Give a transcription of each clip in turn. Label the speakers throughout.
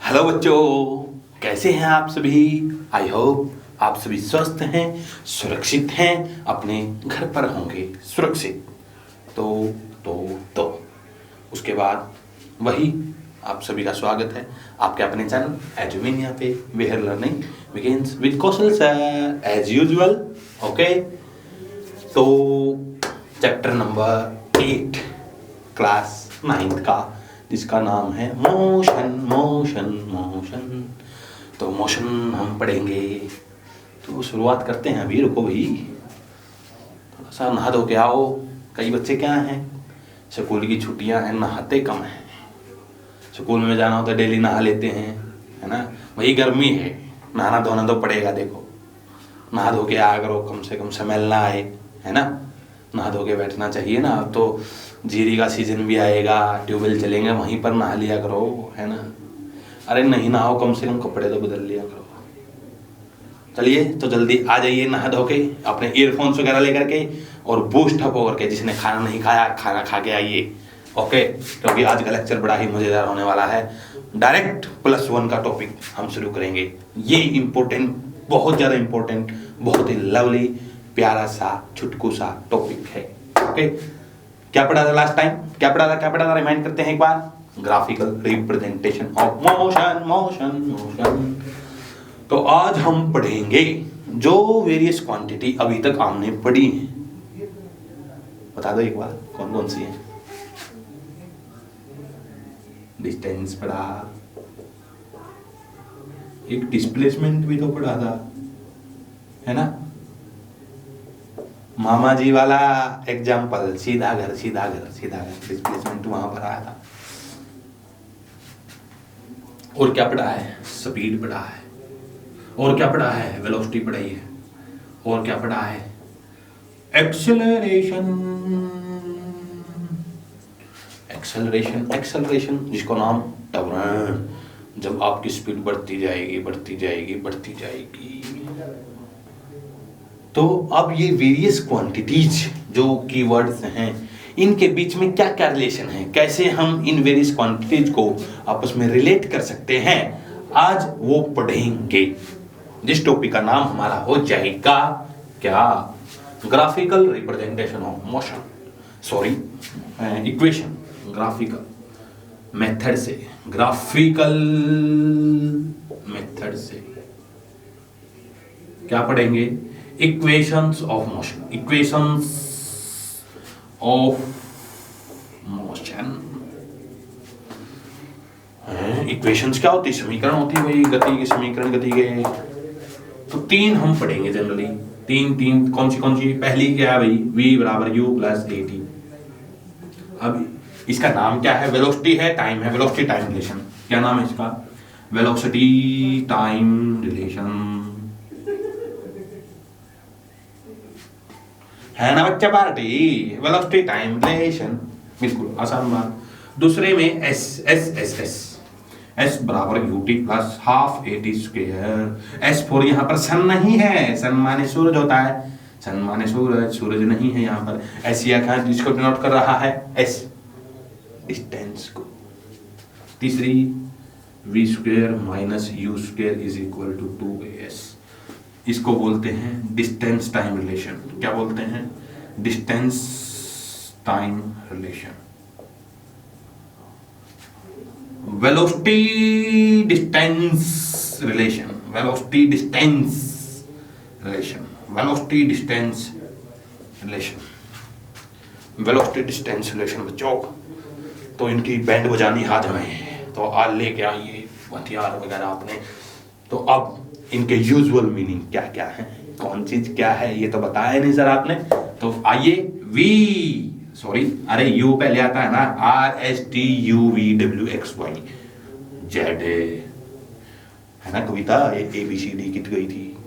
Speaker 1: Hello बच्चों, कैसे हैं आप सभी। आई होप आप सभी स्वस्थ हैं, सुरक्षित हैं, अपने घर पर होंगे सुरक्षित। तो उसके बाद वही आप सभी का स्वागत है आपके अपने चैनल एजुमिनिया पे, where learning begins with Kaushal sir as usual. Okay, तो चैप्टर नंबर 8 क्लास 9th का, जिसका नाम है मोशन मोशन मोशन। तो मोशन हम पढ़ेंगे, तो शुरुआत करते हैं। अभी रुको भाई, थोड़ा सा नहा धो के आओ। कई बच्चे क्या हैं, स्कूल की छुट्टियां हैं, नहाते कम हैं। स्कूल में जाना होता है डेली नहा लेते हैं, है ना। वही गर्मी है, नहाना धोना तो पड़ेगा। देखो, नहा धो के आया करो, कम से कम स्मेल ना आए, है ना। नहा धो के बैठना चाहिए ना। अब तो जीरी का सीजन भी आएगा, ट्यूबवेल चलेंगे, वहीं पर नहा लिया करो, है ना। अरे नहीं नहाओ, कम से कम कपड़े तो बदल लिया करो। चलिए तो जल्दी आ जाइए नहा धो के, अपने ईयरफोन्स वगैरह लेकर के और बूस्ट अप होकर के। जिसने खाना नहीं खाया, खाना खा के आइए। ओके, क्योंकि आज का लेक्चर बड़ा ही मजेदार होने वाला है। डायरेक्ट +1 का टॉपिक हम शुरू करेंगे। ये इम्पोर्टेंट, बहुत ज़्यादा इम्पोर्टेंट, बहुत ही लवली, प्यारा सा छुटकू सा टॉपिक है। ओके, क्या पढ़ा था लास्ट टाइम, क्या पढ़ा था रिमाइंड करते हैं एक बार। Graphical representation of motion motion motion. तो आज हम पढ़ेंगे जो वेरियस क्वांटिटी अभी तक हमने पढ़ी है। बता दो एक बार, कौन कौन सी है। डिस्टेंस पढ़ा, एक डिस्प्लेसमेंट भी तो पढ़ा था, है ना। मामा जी वाला एग्जाम्पल, सीधा घर सीधा घर सीधा घर, डिस्प्लेसमेंट वहां पर आया था। और क्या पढ़ा है, स्पीड पढ़ा है। और क्या पढ़ा है, वेलोसिटी पढ़ाई है। और क्या पढ़ा है, एक्सेलरेशन एक्सेलरेशन एक्सेलरेशन, जिसको नाम टर्न। जब आपकी स्पीड बढ़ती जाएगी बढ़ती जाएगी बढ़ती जाएगी। तो अब ये वेरियस क्वांटिटीज जो कीवर्ड्स हैं, इनके बीच में क्या क्या रिलेशन है, कैसे हम इन वेरियस क्वांटिटीज को आपस में रिलेट कर सकते हैं, आज वो पढ़ेंगे। जिस टॉपिक का नाम हमारा हो जाएगा क्या, graphical representation of motion, sorry equation, graphical method से, ग्राफिकल मेथड से क्या पढ़ेंगे, equations of motion, equations of motion. Equations क्या होती है, समीकरण होती है भाई, गति के समीकरण, गति के। तो 3 हम पढ़ेंगे जनरली, तीन कौन सी। पहली क्या है भाई, v = u + at। अब इसका नाम क्या है, वेलोसिटी है, टाइम है, वेलोसिटी टाइम रिलेशन। क्या नाम है इसका, वेलोसिटी टाइम रिलेशन, है ना बच्चा पार्टी। वेलोसिटी टाइम रिलेशन, बिल्कुल आसान बात। दूसरे में S = ut + ½ at²। S for यहाँ पर सन नहीं है, सन माने सूरज होता है, सन माने सूरज नहीं है यहाँ पर। एशिया का जिसको डिनोट कर रहा है S, डिस्टेंस को। तीसरी v² - u² = 2as। इसको बोलते हैं डिस्टेंस टाइम रिलेशन। क्या बोलते हैं, distance time relation. Velocity distance relation, velocity distance relation, velocity distance relation, velocity distance relation. बच्चों तो इनकी बैंड बजानी हाथ में, तो आज लेके आइए हथियार वगैरह अपने। तो अब इनके यूजुअल मीनिंग क्या क्या है, कौन चीज क्या है, ये तो बताया नहीं सर आपने। तो आइए, अरे यू पहले आता है ना, RSTUVWXY, जेड है ना। कविता ABCD कित गई थी,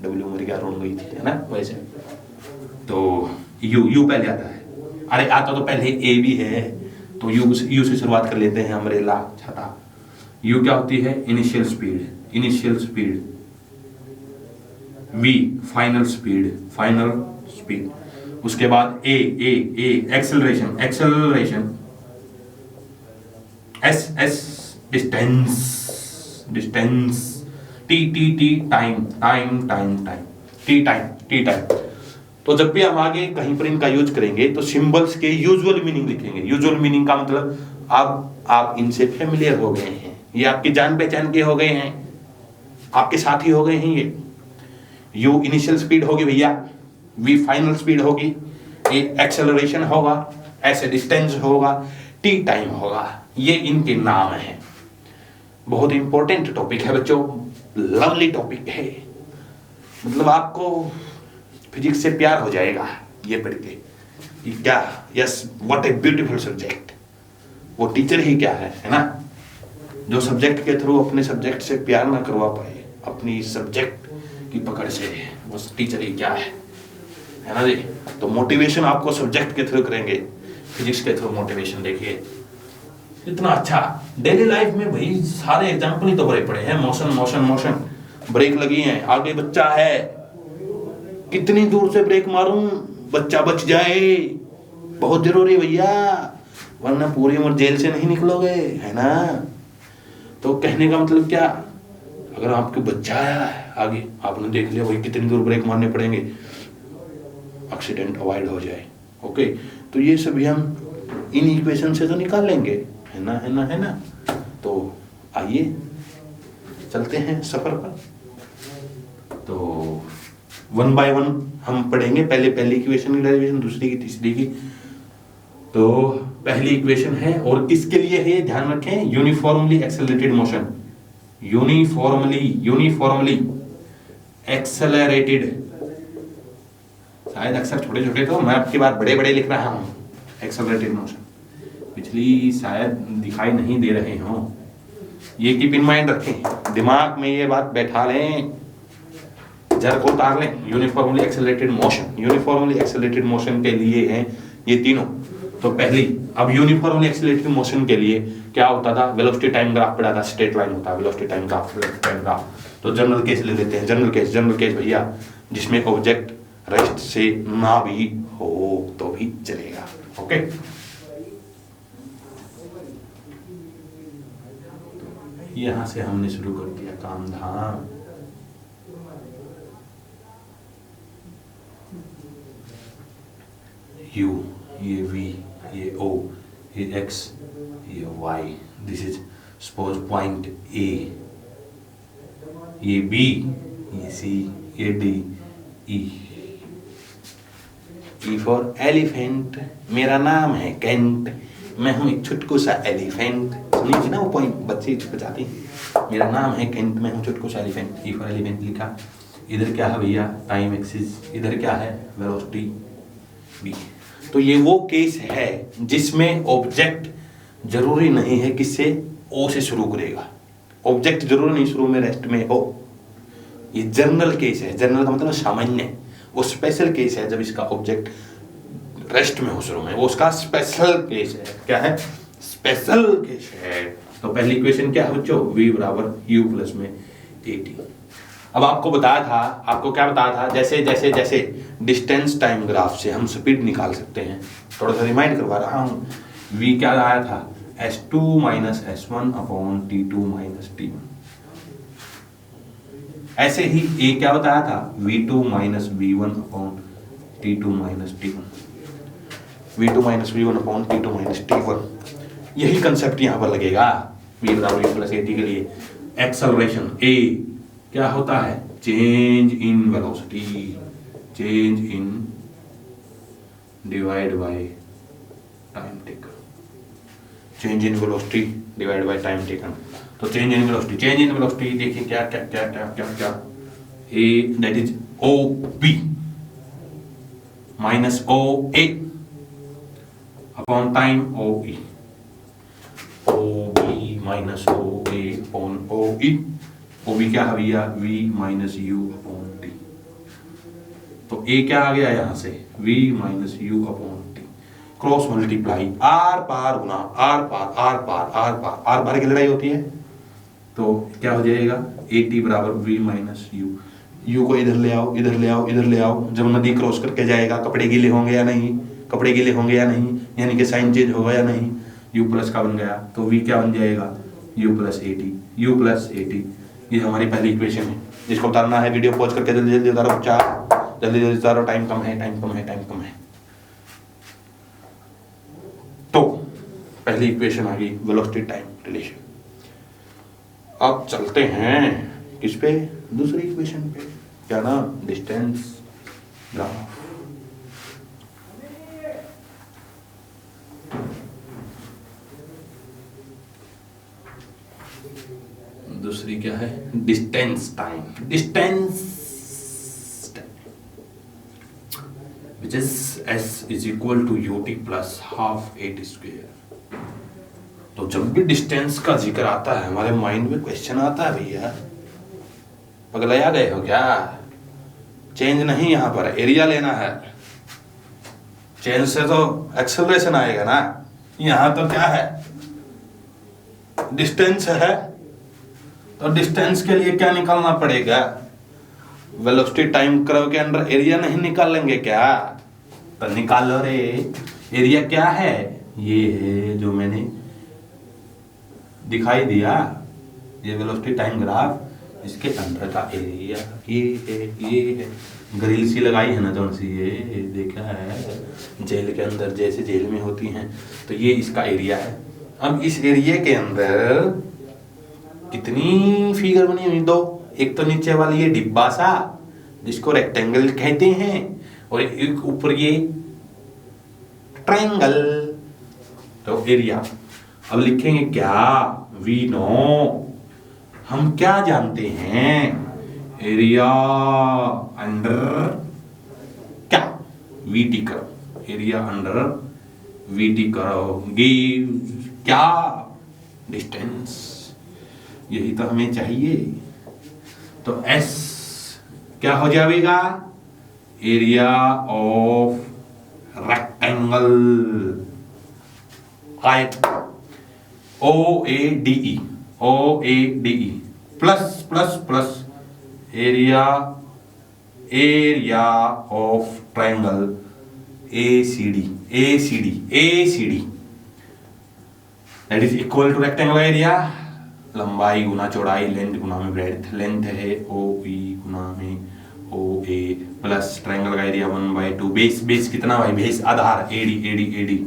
Speaker 1: W मेरी क्या रोड गई थी, है ना। वैसे तो यू पहले आता है। अरे आता तो पहले A भी है, तो यू से शुरुआत कर लेते हैं। अम्ब्रेला, छाता। यू क्या होती है, initial speed. V final speed. उसके बाद A acceleration. S distance. Distance, T T T time time time time, T time T time. तो जब भी हम आगे कहीं पर इनका यूज करेंगे तो सिंबल्स के यूजुअल मीनिंग लिखेंगे। यूजुअल मीनिंग का मतलब अब आप इनसे फेमिलियर हो गए हैं, ये आपकी जान पहचान के हो गए हैं, आपके साथी हो गए हैं। ये यू इनिशियल स्पीड होगी भैया, वी फाइनल स्पीड होगी, ए एक्सेलरेशन होगा, ऐसे डिस्टेंस होगा, टी टाइम होगा। ये इनके नाम हैं। बहुत इंपॉर्टेंट टॉपिक है बच्चों, लवली टॉपिक है। मतलब आपको फिजिक्स से प्यार हो जाएगा ये पढ़ के कि क्या, yes what a beautiful subject. वो टीचर ही क्या है ना, जो सब्जेक्ट के थ्रू अपने सब्जेक्ट से प्यार ना करवा पाए, अपनी सब्जेक्ट की पकड़ से, वो टीचर ही क्या है ना जी। तो मोटिवेशन आपको सब्जेक्ट के थ्रू करेंगे, फिजिक्स के थ्रू मोटिवेशन। देखिए इतना अच्छा डेली लाइफ में भाई सारे एग्जाम्पल ही तो भरे पड़े हैं। मोशन मोशन मोशन, ब्रेक लगी है, आगे बच्चा है, कितनी दूर से ब्रेक मारूं बच्चा बच जाए, बहुत जरूरी भैया, वरना पूरी उम्र जेल से नहीं निकलोगे, है ना। तो कहने का मतलब क्या, अगर आपके बच्चा आया है आगे, आपने देख लिया भाई कितनी दूर ब्रेक मारने पड़ेंगे, एक्सीडेंट अवॉइड हो जाए। ओके, तो ये सभी हम इन इक्वेशन से तो निकाल लेंगे, है ना, है ना, है ना। तो आइए चलते हैं सफर पर। तो वन बाय वन हम पढ़ेंगे। पहली इक्वेशन की डेरिवेशन, दूसरी की, तीसरी की। तो पहली इक्वेशन है, और किसके लिए है ध्यान रखें, uniformly accelerated motion, uniformly accelerated. शायद अक्सर छोटे छोटे, तो मैं आपकी बात बड़े बड़े लिख रहा हूँ। एक्सेलरेटेड मोशन पिछली शायद दिखाई नहीं दे रहे हों, ये कीप इन माइंड रखें, दिमाग में ये बात बैठा लें, जड़ को उतार लें। Uniformly accelerated motion, uniformly accelerated motion के लिए हैं ये तीनों। तो पहली, अब यूनिफॉर्मली एक्सेलरेटेड मोशन के लिए क्या होता था, वेलोसिटी टाइम ग्राफ पढ़ा था, स्ट्रेट लाइन होता है वेलोसिटी टाइम ग्राफ। तो जनरल केस ले लेते हैं, जनरल केस भैया, जिसमें ऑब्जेक्ट रेस्ट से ना भी हो तो भी चलेगा। ओके, यहां से हमने शुरू कर दिया काम धाम। U, ये V, ये O, ये X, ये Y, this is suppose point A, ये B, ये C, ये D, E। E for elephant, मेरा नाम है केंट, मैं हूं एक छुटकू सा एलिफेंट। सुनिए ना वो पॉइंट बच्चे बचाते, मेरा नाम है केंट, मैं हूं छुटकू सा एलिफेंट। E फॉर एलिफेंट लिखा। इधर क्या है भैया, टाइम एक्सिस, इधर क्या है, वेलोसिटी B। तो ये वो केस है जिसमें ऑब्जेक्ट जरूरी नहीं है किससे, ओ से शुरू करेगा। ऑब्जेक्ट जरूरी नहीं शुरू में रेस्ट में हो, ये जनरल केस है। जनरल का मतलब सामान्य, वो स्पेशल केस है जब इसका ऑब्जेक्ट रेस्ट में हो शुरू में, वो उसका स्पेशल केस है। क्या है, स्पेशल केस है। तो पहली इक्वेशन क्या है बच्चों, v बराबर u प्लस में at। अब आपको बताया था, आपको क्या बताया था, जैसे जैसे जैसे डिस्टेंस टाइम ग्राफ से हम स्पीड निकाल सकते हैं, थोड़ा सा रिमाइंड करवा रहा हूँ। v क्या आया था, s2 minus s1 upon t2 minus t1। ऐसे ही a क्या बताया था, v2 minus v1 upon t2 minus t1, v2 minus v1 upon t2 minus t1। यही कंसेप्ट यहाँ पर लगेगा v बराबर u प्लस at के लिए। एक्सेलरेशन a क्या होता है, change in velocity, change in divide by time taken, change in velocity divide by time taken. तो चेंज इन वेलोसिटी देखिए क्या क्या क्या क्या क्या क्या, a that is O B minus O A upon time O E, O B minus O A upon O E. O B क्या है भैया, v minus u upon t. तो a क्या आ गया यहाँ से, v minus u upon t, cross multiply, आर पार गुना आर पार, आर पार, आर पार, आर पार की लड़ाई होती है। तो क्या हो जाएगा, at बराबर v माइनस यू, u को इधर ले आओ, इधर ले आओ, इधर ले आओ। जब नदी क्रॉस करके जाएगा कपड़े गीले होंगे या नहीं, कपड़े गीले होंगे या नहीं, यानी कि साइन चेंज होगा या नहीं, u प्लस का बन गया। तो v क्या बन जाएगा, u प्लस ए टी, ये हमारी पहली इक्वेशन है जिसको उतारना है। वीडियो पॉज करके जल्दी जल्दी उतारो बच्चा, जल्दी जल्दी उतारो, टाइम कम है। तो पहली इक्वेशन आ गई वेलोसिटी टाइम रिलेशन। अब चलते हैं किस पे, दूसरी इक्वेशन पे, क्या नाम, डिस्टेंस ग्राफ। दूसरी क्या है, distance time, which is s is equal to ut plus half at square। तो जब भी डिस्टेंस का जिक्र आता है हमारे माइंड में क्वेश्चन आता है, भैया पगला गए हो क्या? चेंज नहीं, यहाँ पर एरिया लेना है। चेंज से तो एक्सेलरेशन आएगा ना, यहाँ तो क्या है, डिस्टेंस है। तो डिस्टेंस के लिए क्या निकालना पड़ेगा, वेलोसिटी टाइम कर्व के अंदर एरिया नहीं निकालेंगे क्या? तो निकालो रे। एरिया क्या है, ये है जो मैंने दिखाई दिया, ये वेलोसिटी टाइम ग्राफ, इसके अंदर का एरिया ये है। ग्रिल सी लगाई है ना जौन सी, ये देखा है जेल के अंदर, जैसे जेल में होती हैं, तो ये इसका एरिया है। अब इस एरिया के अंदर कितनी फिगर बनी हुई, दो। एक तो नीचे वाली ये डिब्बा सा जिसको रेक्टेंगल कहते हैं, और एक ऊपर ये ट्रायंगल, तो एरिया। अब लिखेंगे क्या, वी नो, हम क्या जानते हैं, एरिया अंडर क्या, वीटी करो, एरिया अंडर वीटी करो, गिव क्या, डिस्टेंस। यही तो हमें चाहिए। तो एस क्या हो जाएगा, area of rectangle, O A D E plus plus plus area of triangle A C D that is equal to rectangle area, लंबाई गुना चौड़ाई, लेंथ गुना में ब्रेड्थ, लेंथ है ओ ई गुना में ओ ए, प्लस ट्रायंगल का एरिया 1/2, बेस कितना भाई, बेस आधार एडी,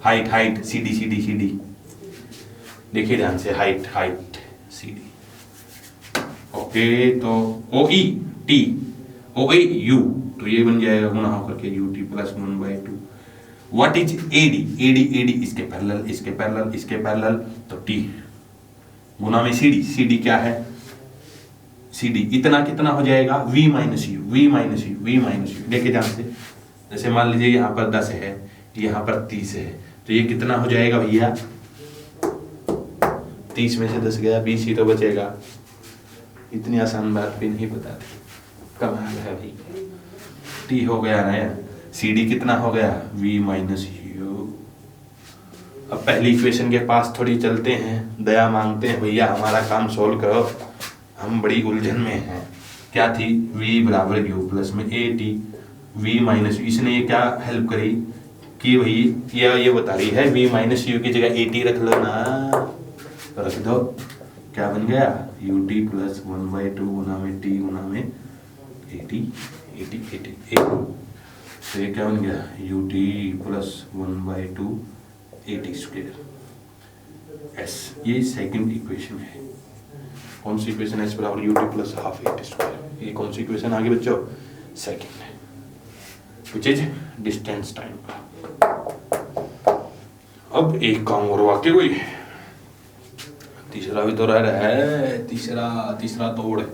Speaker 1: हाइट सी डी, देखिए ध्यान से, हाइट सी डी। ओके, तो ओ ए यू, तो ये बन जाएगा गुना होकर के U T plus 1/2। What is AD, इसके पैरेलल, तो टी गुना में सी डी क्या है, सी डी इतना कितना हो जाएगा, वी माइनस यू। देखिए ध्यान से, जैसे मान लीजिए यहाँ पर 10 है, यहाँ पर 30 है, तो ये कितना हो जाएगा भैया, 30 में से 10 गया, 20 ही तो बचेगा। इतनी आसान बात भी नहीं बताती, कमाल है भाई। टी हो गया ना, सी डी कितना हो गया, वी माइनस यू। अब पहली इक्वेशन के पास थोड़ी चलते हैं, दया मांगते हैं, भैया हमारा काम सोल्व करो, हम बड़ी उलझन में हैं। क्या थी, v बराबर यू प्लस में A T, V minus U. इसने ये क्या हेल्प करी कि भाई ये बता रही है v माइनस यू की जगह ए टी रख लो ना, तो रख दो, क्या बन गया, यू टी प्लस 1/2 गुना में टी गुना में ए टी। तो ये क्या बन गया, you T plus 1/2 A T square S. ये सेकंड इक्वेशन है। कौन सी इक्वेशन है, एस बराबर you T plus half A T square. ये कौन सी इक्वेशन आगे बच्चों, सेकंड है, विच इज डिस्टेंस टाइम। अब एक काम और वाक्य कोई, तीसरा भी तो रह रहा है, तीसरा तोड़ है,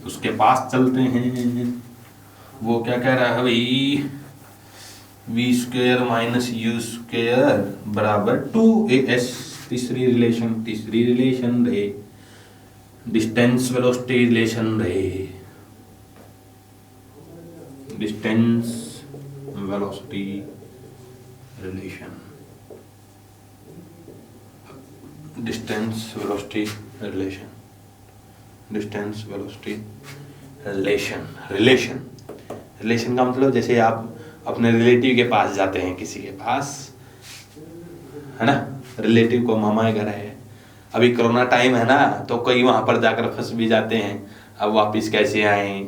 Speaker 1: उसके पास चलते हैं। वो क्या कह रहा है भाई, V square minus U square बराबर 2as। तीसरी रिलेशन रहे, डिस्टेंस वेलोसिटी रिलेशन रहे, distance velocity relation, distance velocity relation का मतलब जैसे आप अपने रिलेटिव के पास जाते हैं, किसी के पास, है ना, रिलेटिव को मामा के घर है। अभी कोरोना टाइम है ना, तो कई वहाँ पर जाकर फंस भी जाते हैं। अब वापस कैसे आए,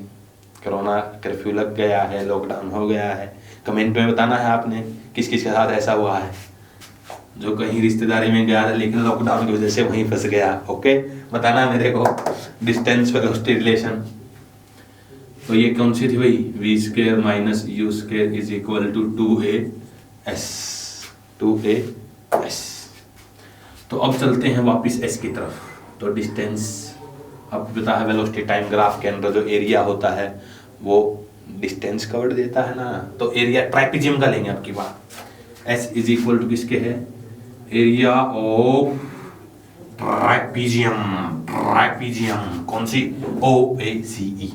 Speaker 1: कोरोना कर्फ्यू लग गया है, लॉकडाउन हो गया है। कमेंट में बताना है आपने किस किस के साथ ऐसा हुआ है, जो कहीं रिश्तेदारी में गया था लेकिन लॉकडाउन की वजह से वहीं फंस गया। ओके, बताना मेरे को। डिस्टेंस वेलोसिटी रिलेशन, तो ये कौन सी थी भाई, V square minus U square is equal to 2as 2as। तो अब चलते हैं वापस s की तरफ। तो डिस्टेंस, अब पता है वेलोसिटी टाइम ग्राफ के अंदर जो एरिया होता है वो डिस्टेंस कवर्ड देता है ना, तो एरिया ट्राइपेजियम का लेंगे आपकी बात। s इज इक्वल टू किसके है, एरिया ऑफ ट्राइपेजियम। ट्राइपेजियम कौन सी, OACE।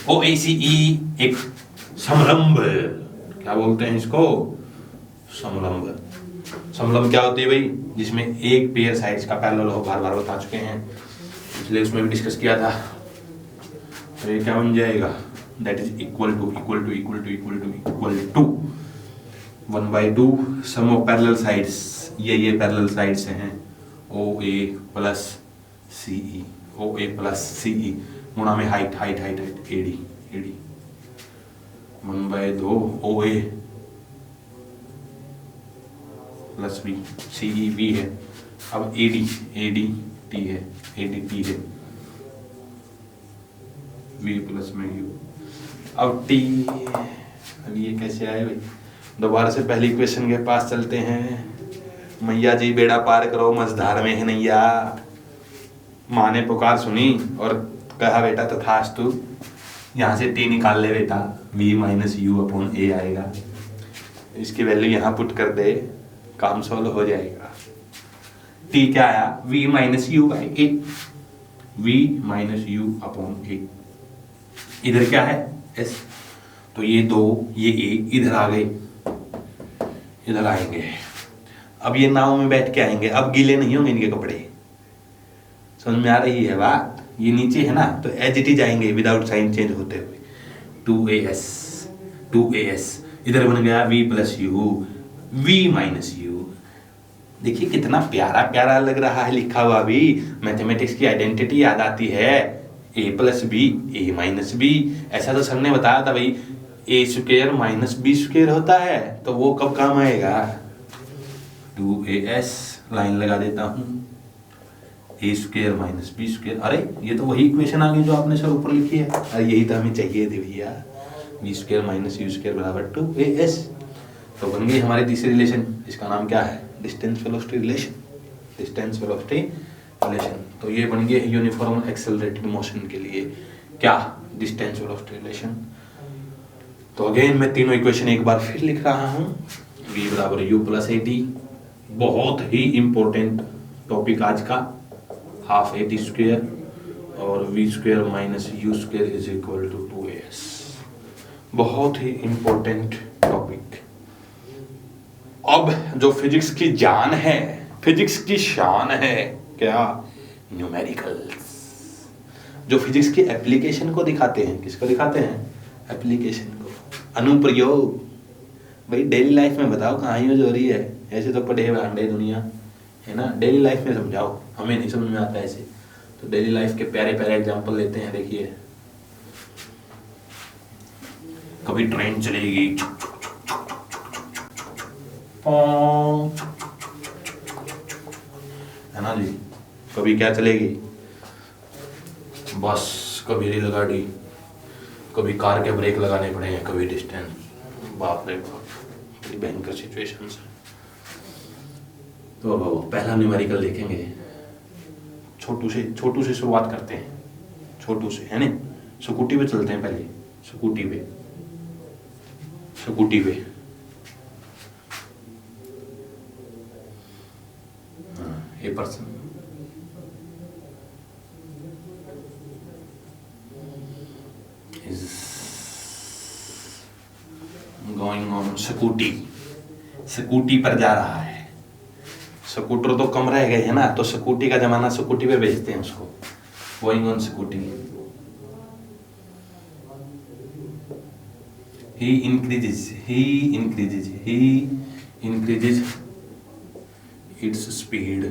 Speaker 1: OACE एक समलंब, क्या बोलते हैं इसको, समलंब। समलंब क्या होती है भाई, जिसमें एक पेयर साइड्स का पैरेलल हो, बार बार बता चुके हैं, इसलिए उसमें भी डिस्कस किया था। तो ये क्या बन जाएगा, that is equal to 1/2 sum of parallel sides, ये पैरेलल साइड्स हैं OA प्लस CE गुणा में height AD 1/2 OA plus B, CE B है। अब ADT है, V प्लस में U। अब T, अब ये कैसे आए भाई, दोबारा से पहली क्वेश्चन के पास चलते हैं। मैया जी बेड़ा पार करो, मझधार में है नैया। माँ ने पुकार सुनी और कहा बेटा तथास्तु, यहाँ से T निकाल ले बेटा, V माइनस U/A आएगा। इसकी वैल्यू यहाँ पुट कर दे, काम सॉल्व हो जाएगा। T क्या आया, V minus U/A, V minus U/A। इधर क्या है S, तो ये 2 ये A इधर आ गए, इधर आएंगे। अब ये नाव में बैठ के आएंगे, अब गीले नहीं होंगे इनके कपड़े, समझ में आ रही है बात। ये नीचे है ना, तो एज इट इज आएंगे विदाउट साइन चेंज होते हुए। 2as इधर बन गया V plus U, V minus U। देखिए कितना प्यारा प्यारा लग रहा है लिखा हुआ भी, मैथमेटिक्स की आइडेंटिटी याद आती है। A plus B, A minus B, ऐसा तो सर ने बताया था भाई, A square minus B square होता है, तो वो कब काम आएगा। 2as लाइन लगा देता हूँ, A square minus B square. अरे ये तो वही इक्वेशन आ गई जो आपने सर ऊपर लिखी है। अरे यही तो हमें चाहिए थी भैया, B square minus U square बराबर 2as। तो बन गई हमारी तीसरी रिलेशन, इसका नाम क्या है, distance velocity relation. Distance velocity relation, तो ये बन गई यूनिफॉर्म एक्सेलरेटेड मोशन के लिए क्या, डिस्टेंस वेलोसिटी रिलेशन। तो अगेन मैं तीनों इक्वेशन एक बार फिर लिख रहा हूँ। V बराबर U प्लस AT, बहुत ही इंपॉर्टेंट टॉपिक आज का, हाफ AT स्क्वायर, और V square minus U square is equal to 2as। बहुत ही इंपॉर्टेंट टॉपिक। अब जो फिजिक्स की जान है, फिजिक्स की शान है क्या, न्यूमेरिकल्स। जो फिजिक्स की एप्लीकेशन को दिखाते हैं, किसको दिखाते हैं, एप्लीकेशन को, अनुप्रयोग। भाई डेली लाइफ में बताओ कहाँ यूज हो रही है, ऐसे तो पढ़े हुए अंडे दुनिया है ना, डेली लाइफ में समझाओ, हमें नहीं समझ में आता ऐसे। तो डेली लाइफ के प्यारे प्यारे एग्जांपल लेते हैं। देखिए कभी ट्रेन चलेगी, है ना जी, कभी क्या चलेगी, बस, कभी रेलगाड़ी, कभी कार के ब्रेक लगाने पड़े, कभी डिस्टेंस। बाप रे बाप, बड़ी भयंकर सिचुएशन है। तो पहला न्यूमेरिकल देखेंगे, छोटू से शुरुआत करते हैं, छोटू से, है ना। स्कूटी पे चलते हैं पहले, स्कूटी पे a person is going on scooty पर जा रहा है। स्कूटर तो कम रह गए है ना, तो स्कूटी का जमाना, स्कूटी पे भेजते हैं उसको, going on scooty. he increases its speed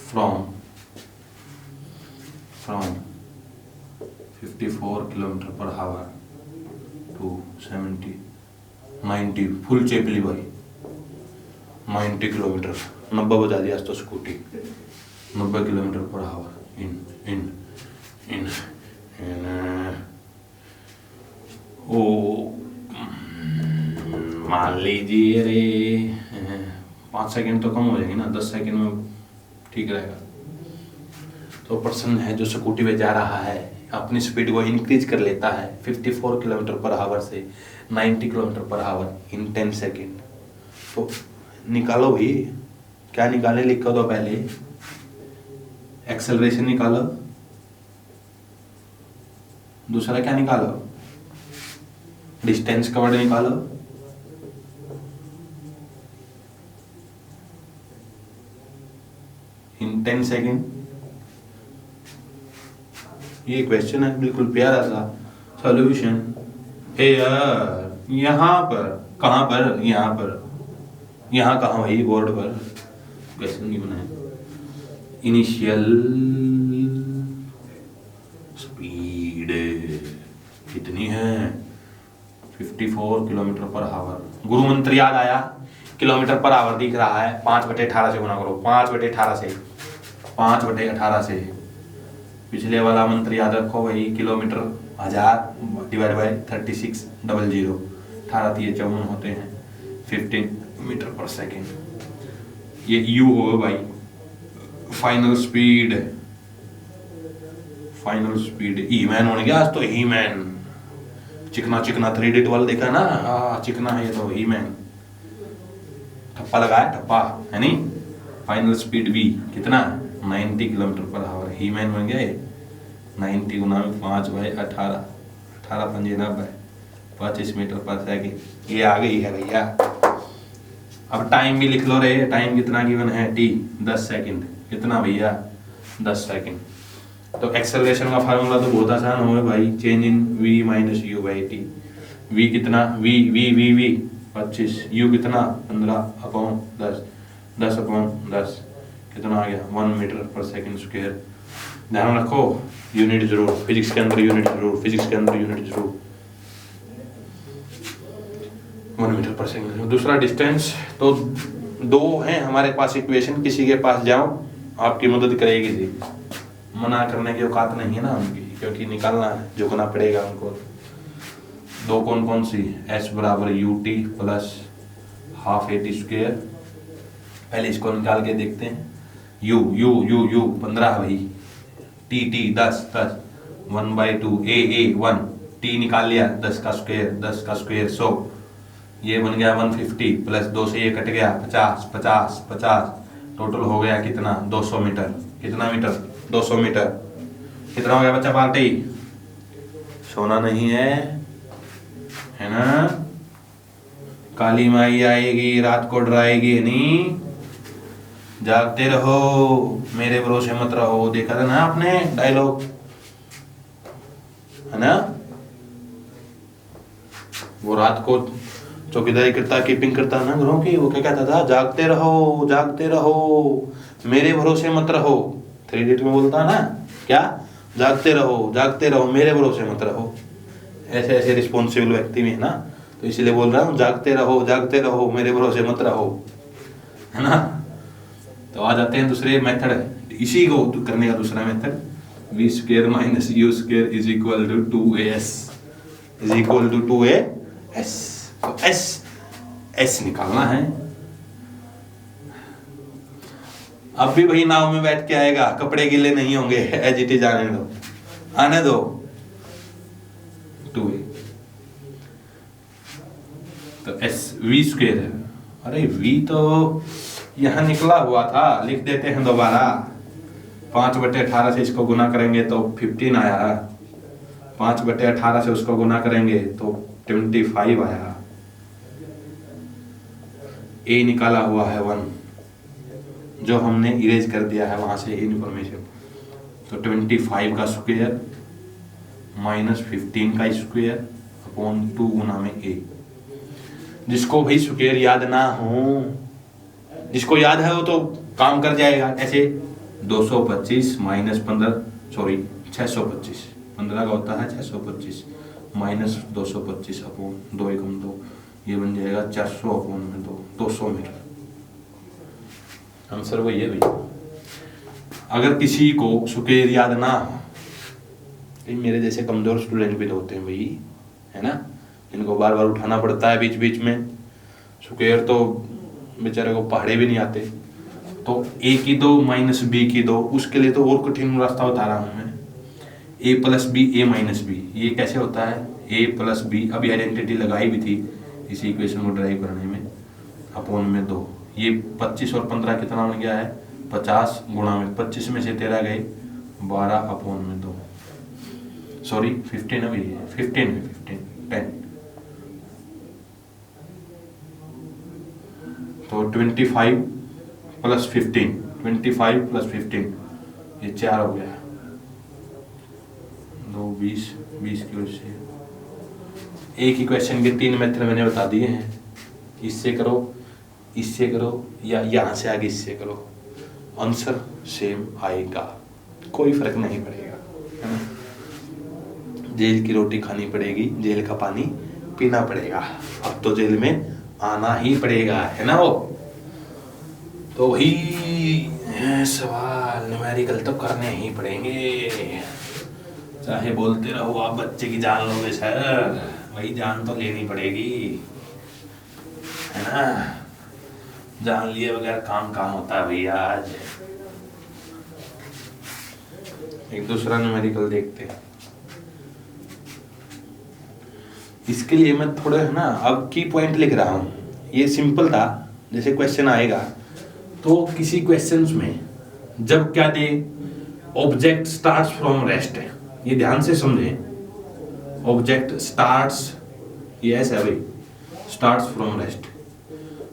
Speaker 1: from 54 kilometre per hour to 70 90 full चेपली भाई 90 किलोमीटर 90 बजा दिया आज तो स्कूटी 90 किलोमीटर पर आवर इन ओ मान लीजिए रे 5 सेकंड तो कम हो जाएंगे ना, 10 सेकंड में ठीक रहेगा। तो पर्सन है जो स्कूटी पे जा रहा है, अपनी स्पीड को इंक्रीज कर लेता है 54 किलोमीटर पर आवर से 90 किलोमीटर पर आवर इन 10 सेकंड। तो निकालो भाई, क्या निकाले लिख दो पहले, एक्सेलरेशन निकालो, दूसरा क्या निकालो, डिस्टेंस कवर्ड निकालो, इन 10 सेकंड। ये क्वेश्चन है बिल्कुल प्यारा सा। सॉल्यूशन ए यार यहाँ पर, कहाँ पर, यहाँ पर, यहाँ कहाँ भाई, बोर्ड पर क्वेश्चन गिवन है। इनिशियल स्पीड कितनी है, 54 किलोमीटर पर आवर। गुरु मंत्र याद आया, किलोमीटर पर आवर दिख रहा है, 5/18 से गुना करो, 5/18 से, 5/18 से। पिछले वाला मंत्र याद रखो भाई, किलोमीटर 1000 डिवाइड बाय 3600, 18 3 54 होते हैं, 15 मीटर पर सेकेंड। ये यू होगा भाई, फाइनल स्पीड, फाइनल स्पीड। ई मैन होने गया आज तो, ही मैन, चिकना चिकना 3 डिट वाला देखा ना, चिकना है ये तो, ही मैन, ठप्पा लगाया, ठप्पा है नहीं। फाइनल स्पीड भी कितना, 90 kilometre per our. He man बन गया 90 गुना 5/18, 18 पंजे 90, 25 मीटर पर सेकेंड। ये आ गई है भैया। अब टाइम भी लिख लो रे, टाइम कितना गिवन है, टी 10 सेकंड। कितना भैया, 10 सेकंड। तो एक्सेलरेशन का फार्मूला तो बहुत आसान होगा भाई, change in v minus U by T. v कितना, v 25, u कितना 15/10, 10/10 कितना आ गया, 1 मीटर पर सेकंड स्क्वायर। ध्यान रखो, यूनिट जरूर, फिजिक्स के अंदर यूनिट जरूर, फिजिक्स के अंदर यूनिट जरूर, 1 मीटर पर सेकंड। दूसरा डिस्टेंस, तो 2 हैं हमारे पास इक्वेशन, किसी के पास जाओ आपकी मदद करेगी जी, मना करने की औकात नहीं है ना उनकी, क्योंकि निकालना है, झुकना पड़ेगा उनको। 2 कौन कौन सी, s बराबर ut plus half at square. पहले इसको निकाल के देखते हैं, u 15 भाई, t 10 1/2 a 1, t निकाल लिया, 10 का स्क्वायर 100, ये बन गया 150 प्लस 2 से ये कट गया 50, टोटल हो गया कितना, 200 मीटर। कितना मीटर, 200 मीटर। कितना हो गया बच्चा पार्टी, सोना नहीं है ना। काली माई आएगी, रात को डराएगी नहीं, जागते रहो मेरे भरोसे मत रहो। देखा था ना आपने डायलॉग, है ना। वो रात को चौकीदारी करता, कीपिंग करता ना घरों की, वो क्या कहता था, जागते रहो मेरे भरोसे मत रहो। 3 इडियट में बोलता ना क्या, जागते रहो मेरे भरोसे मत रहो। ऐसे रिस्पॉन्सिबल व्यक्ति में है ना, तो इसलिए बोल रहा हूँ, जागते रहो मेरे भरोसे मत रहो, है ना। तो आ जाते हैं दूसरे मेथड, इसी को करने का दूसरा method, v square minus u square is equal to 2as। तो s निकालना है। अब भी भाई नाव में बैठ के आएगा, कपड़े गीले नहीं होंगे, एजिटी आने दो 2a। तो s v स्क्वायर है, अरे v तो यहाँ निकला हुआ था, लिख देते हैं दोबारा। 5/18 से इसको गुना करेंगे तो 15 आया, 5/18 से उसको गुना करेंगे तो 25 आया। a निकाला हुआ है 1, जो हमने इरेज कर दिया है वहां से इंफॉर्मेशन। तो 25 का स्क्वायर माइनस 15 का स्क्वायर अपॉन 2 गुना में a। जिसको भाई स्क्वायर याद ना हो जिसको याद है वो तो काम कर जाएगा। ऐसे 225 माइनस 15 सॉरी 625, 15 का होता है 625 माइनस 225 अपॉन 2 एकम 2, ये बन जाएगा 400 अपॉन में 200 मीटर। आंसर वही है भैया। अगर किसी को स्क्वायर याद ना हो, मेरे जैसे कमजोर स्टूडेंट भी तो होते हैं भाई, है ना, इनको बार बार उठाना पड़ता है बीच बीच में। स्क्वायर तो बेचारे को पहाड़े भी नहीं आते, तो a की 2 माइनस b की 2, उसके लिए तो और कठिन रास्ता बता रहा हूं मैं। a plus B a minus B, ये कैसे होता है a प्लस बी, अभी आइडेंटिटी लगाई भी थी इसी इक्वेशन को ड्राइव करने में, अपॉन में 2। ये 25 और 15 कितना बन गया है 50 गुणा में 25 में से 13 गए 12 अपॉन में 2, सॉरी 15 अभी 15 में 10, तो 25 प्लस 15, 25 प्लस 15 ये 4 हो गया, 2 20 20 की वजह से। एक ही क्वेश्चन के 3 मेथड मैंने बता दिए हैं, इससे करो, इससे करो, या यहाँ से आगे इससे करो, आंसर सेम आएगा, कोई फर्क नहीं पड़ेगा, है ना। जेल की रोटी खानी पड़ेगी, जेल का पानी पीना पड़ेगा, अब तो जेल में आना ही पड़ेगा, है ना। वो तो वही सवाल न्यूमेरिकल तो करने ही पड़ेंगे, चाहे बोलते रहो आप बच्चे की जान लोगे सर, वही जान तो लेनी पड़ेगी, है ना। जान लिए बगैर काम कहाँ होता है भैया। आज एक दूसरा न्यूमेरिकल देखते हैं। इसके लिए मैं थोड़ा है ना अब की पॉइंट लिख रहा हूँ, ये सिंपल था, जैसे क्वेश्चन आएगा तो किसी क्वेश्चंस में जब क्या दे, ऑब्जेक्ट स्टार्ट्स फ्रॉम रेस्ट, ये ध्यान से समझें, ऑब्जेक्ट स्टार्ट्स, ये ऐसा है भाई, स्टार्ट्स फ्रॉम रेस्ट,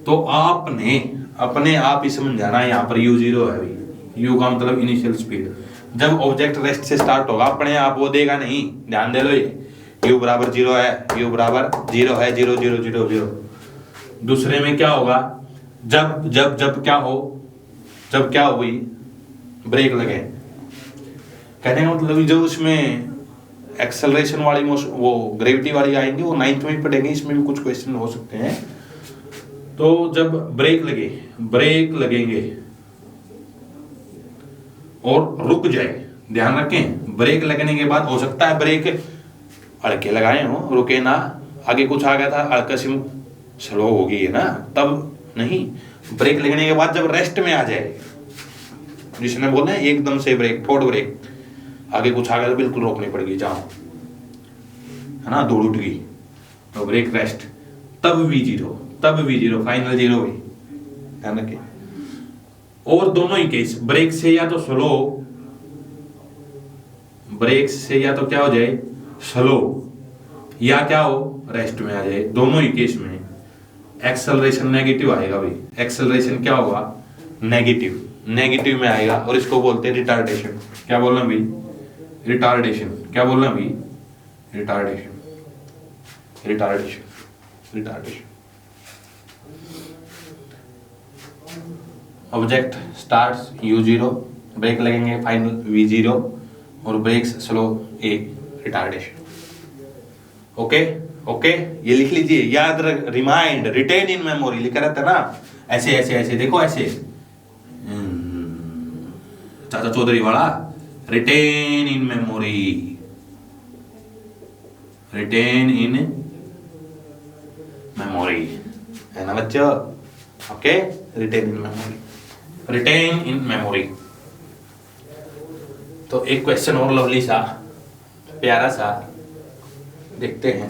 Speaker 1: तो आपने अपने आप ही समझ जाना है, यहाँ पर u0 है भाई, u का मतलब इनिशियल स्पीड, जब ऑब्जेक्ट रेस्ट से स्टार्ट होगा अपने आप वो देगा नहीं, ध्यान दे लो, ये u बराबर 0 है, u बराबर 0 है, 0 0 0 0। दूसरे में क्या होगा, जब जब जब क्या हो, जब क्या हो भाई, ब्रेक लगे, कहने का मतलब जो उसमें एक्सेलरेशन वाली वो ग्रेविटी वाली आएंगी वो 9th में भी पढ़ेंगे, इसमें भी कुछ क्वेश्चन हो सकते हैं। तो जब ब्रेक लगे, ब्रेक लगेंगे और रुक जाए, ध्यान रखें, ब्रेक लगने के बाद हो सकता है ब्रेक अड़के लगाए हो, रुके ना, आगे कुछ आ गया था अड़कसिम स्लो होगी है ना, तब नहीं, ब्रेक लगने के बाद जब रेस्ट में आ जाए, जिसने बोला है एकदम से ब्रेक, फोर्ड ब्रेक, आगे कुछ आ गया तो बिल्कुल रोकनी पड़ेगी, जाओ, है ना, दौड़ उठ गई, तो ब्रेक रेस्ट, तब v0, तब v0 फाइनल 0 हुई, ध्यान रखें। और दोनों ही केस, ब्रेक से या तो स्लो, ब्रेक से या तो क्या हो जाए स्लो, या क्या हो रेस्ट में आ जाए, दोनों ही केस में एक्सेलरेशन नेगेटिव आएगा भाई, एक्सेलरेशन क्या होगा नेगेटिव, नेगेटिव में आएगा, और इसको बोलते हैं रिटार्डेशन। क्या बोलना भाई, रिटार्डेशन, क्या बोलना भाई, retardation, retardation, retardation. Object starts u0, brake लगेंगे फाइनल v0, और brakes slow a, retardation. Okay okay, ये लिख लीजिए, याद रख, रिमाइंड, रिटेन इन मेमोरी लिखा रहता है ना, ऐसे ऐसे ऐसे, देखो ऐसे, चाचा चौधरी वाला, retain in memory, retain in memory, है ना बच्चों, okay, retain in memory, retain in memory. तो एक क्वेश्चन और लवली सा, प्यारा सा देखते हैं,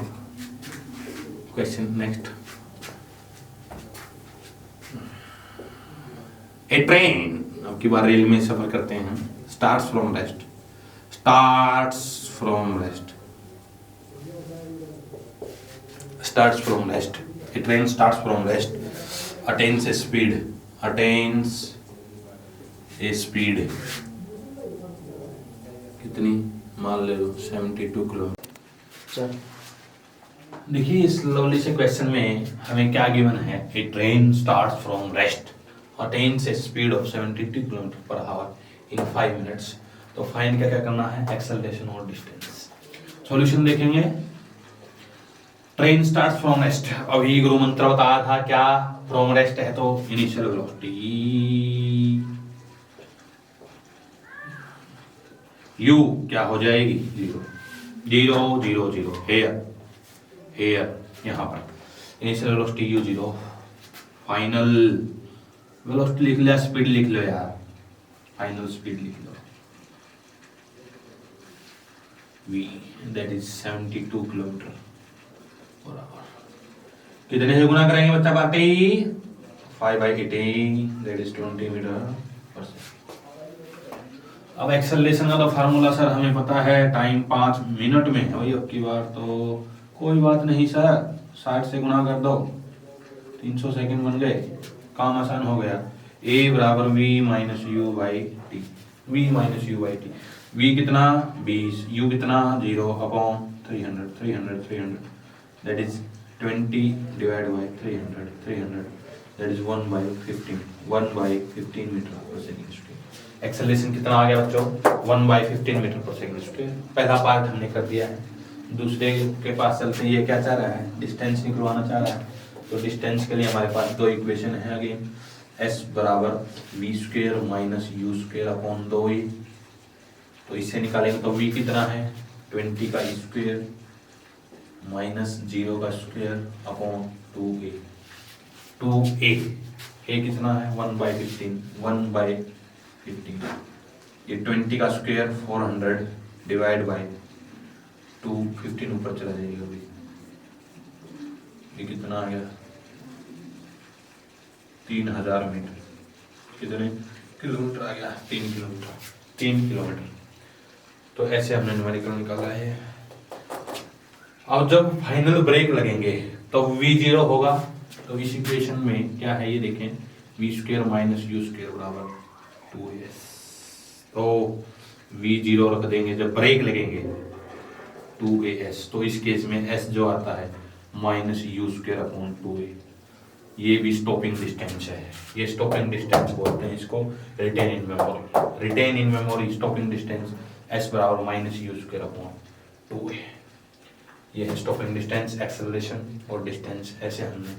Speaker 1: क्वेश्चन नेक्स्ट। ए ट्रेन, अब की बार रेल में सफर करते हैं, starts from rest, starts from rest, starts from rest, A train starts from rest, attains a speed, attains a speed कितनी, मान ले लो 72 किलोमीटर। देखिए इस लवली से क्वेश्चन में हमें क्या गिवन है, a train starts from rest attains a speed of 72 kilometre per hour in 5 minutes. तो फाइंड क्या क्या करना है, एक्सेलरेशन और डिस्टेंस। सॉल्यूशन देखेंगे। ट्रेन स्टार्ट्स फ्रॉम रेस्ट, अभी गुरु मंत्र बताया था क्या, फ्रॉम रेस्ट है तो इनिशियल वेलोसिटी u क्या हो जाएगी, 0 0 0 0 हेयर यहां पर initial velocity u 0, final velocity लिख लिया, स्पीड लिख लो यार, फाइनल स्पीड लिख लो v, that is 72 kilometre per our. कितने से गुना करेंगे बच्चा party, 5/18 that is 20 metre per second. अब एक्सेलरेशन का तो फार्मूला सर हमें पता है, टाइम 5 मिनट में है भाई, अब की बार तो कोई बात नहीं सर, 60 से गुना कर दो, 300 सेकंड बन गए, काम आसान हो गया। a बराबर v minus U by T, v minus U by T, v कितना 20, u कितना 0 upon 300 that is 20 divide by 300 that is 1/15 metre per second square. Acceleration कितना आ गया बच्चों, 1/15 मीटर पर सेकंड स्क्वायर। पहला पार्ट हमने कर दिया है। दूसरे के पास चलते हैं, ये क्या चाह रहा है, डिस्टेंस निकलवाना चाह रहा है। तो डिस्टेंस के लिए हमारे पास दो इक्वेशन है अगेन, s बराबर v square minus U square upon 2a। तो इससे निकालेंगे तो v कितना है 20 का स्क्वायर माइनस 0 का स्क्वायर अपॉन 2a। a कितना है 1/15 ये 20 का स्क्वायर 400 डिवाइड बाई 2, 15 ऊपर चला जाएगा अभी, ये कितना आ गया 3000 मीटर, कितने किलोमीटर आ गया 3 किलोमीटर। तो ऐसे हमने न्यूमेरिकल निकाला है। अब जब फाइनल ब्रेक लगेंगे तो v0 होगा, तो इस इक्वेशन में क्या है ये देखें, v square minus U square बराबर 2s। तो v0 रख देंगे, जब ब्रेक लगेंगे 2as, तो इस केस में s जो आता है minus U square upon 2a। ये भी स्टॉपिंग डिस्टेंस है, ये स्टॉपिंग डिस्टेंस बोलते हैं इसको, retain in memory stopping distance s बराबर minus U square upon 2a। ये है स्टॉपिंग डिस्टेंस, एक्सेलरेशन और डिस्टेंस, ऐसे हमने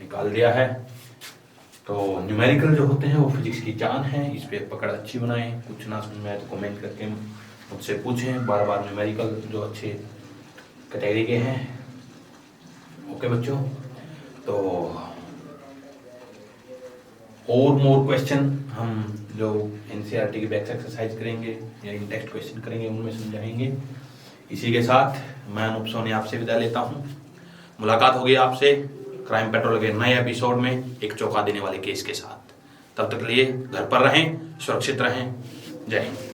Speaker 1: निकाल दिया है। तो न्यूमेरिकल जो होते हैं वो फिजिक्स की जान है, इस पे पकड़ अच्छी बनाएं। कुछ ना समझ में आए तो कमेंट करके मुझसे पूछें, बार बार न्यूमेरिकल जो अच्छे कैटेगरी के हैं। ओके बच्चों, तो और मोर क्वेश्चन हम जो एनसीईआरटी की बैक एक्सरसाइज करेंगे या इन टेक्स्ट क्वेश्चन करेंगे उनमें समझाएंगे। इसी के साथ मैं अनूप सोनी आपसे विदा लेता हूँ। मुलाकात होगी आपसे क्राइम पेट्रोल के नए एपिसोड में एक चौंका देने वाले केस के साथ। तब तक के लिए घर पर रहें, सुरक्षित रहें। जय हिंद।